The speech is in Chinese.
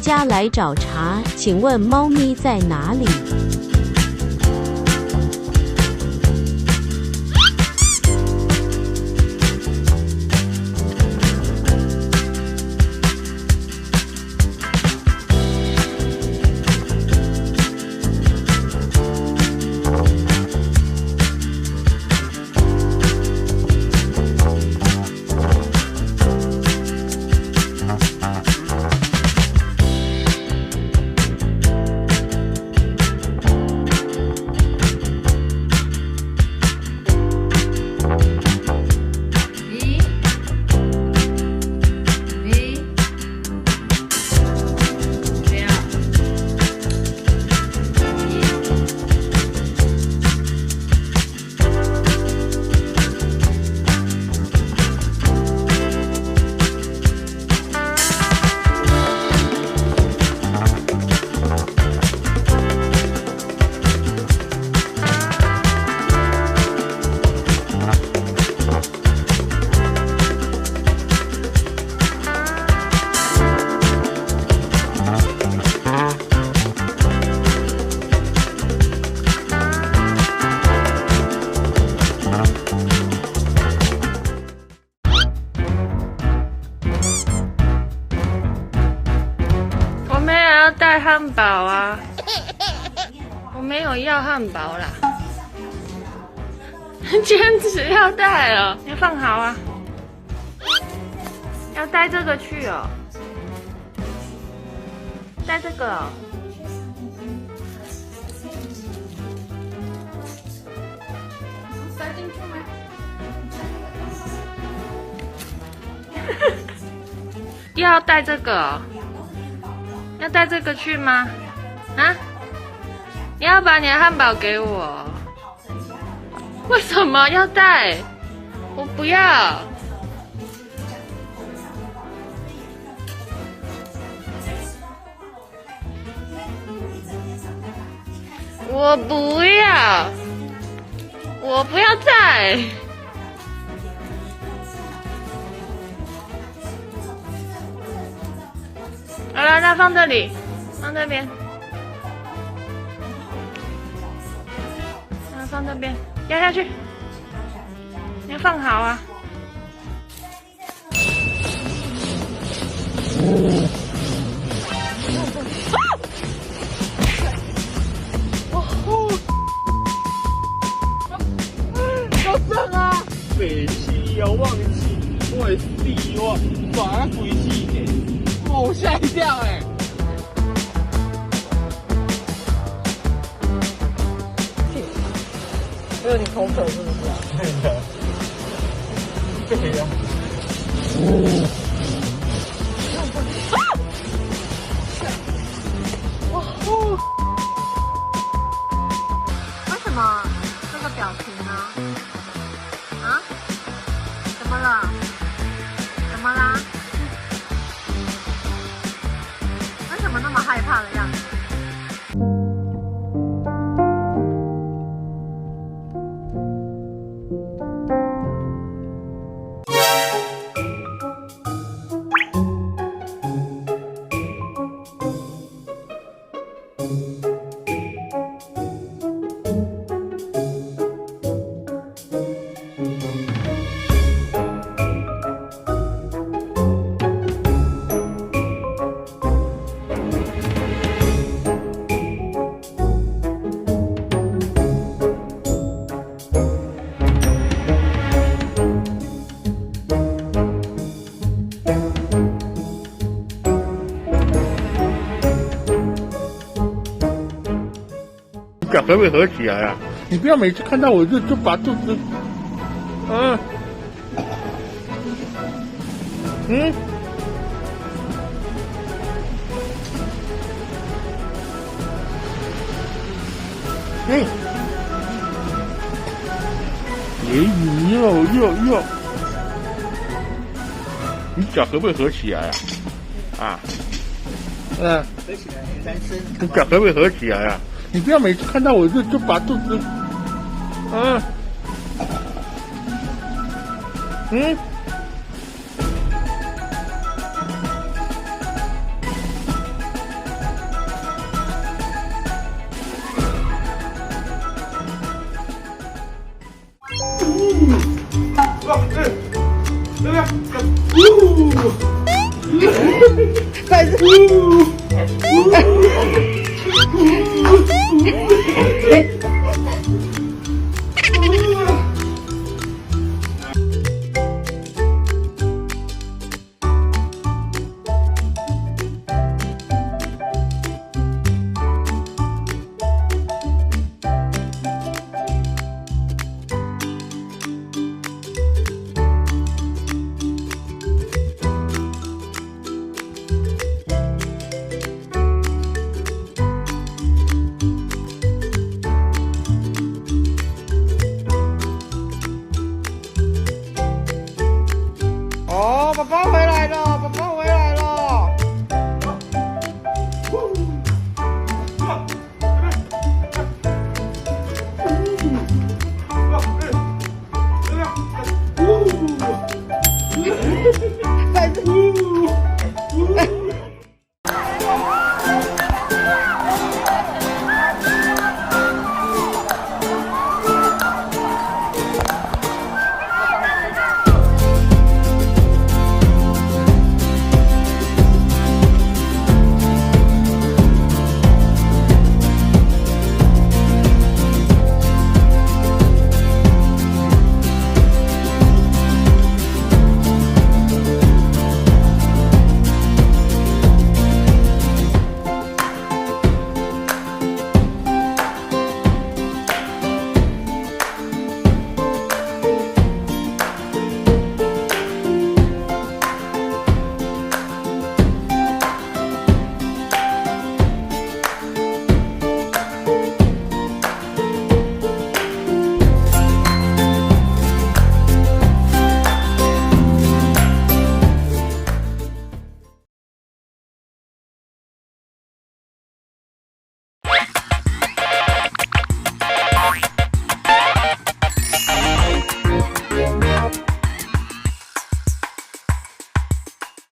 家来找茬，请问猫咪在哪里？带汉堡啊！我没有要汉堡啦，坚持要带哦，你放好啊！要带这个去哦，带这个哦。塞进去吗？要带这个哦。要带这个去吗？啊？你要把你的汉堡给我？为什么要带？我不要。我不要。我不要带。好了，那放这里，放这边，放这边，压下去，你要放好啊。有声啊！北七要忘记，我的死我抓鬼气的。我吓一跳哎！这有点口渴是不是啊？对的，对的。为什么这个表情呢？啊？怎么了？怎么啦？为什么那么害怕的样子？脚可不可以合起来啊？你不要每次看到我就把肚子，哟，你脚可不可以合起来啊？合起来，单身。你脚可不可以合起来啊？你不要每次看到我就把肚子，哦，宝宝回来了，宝宝回来了。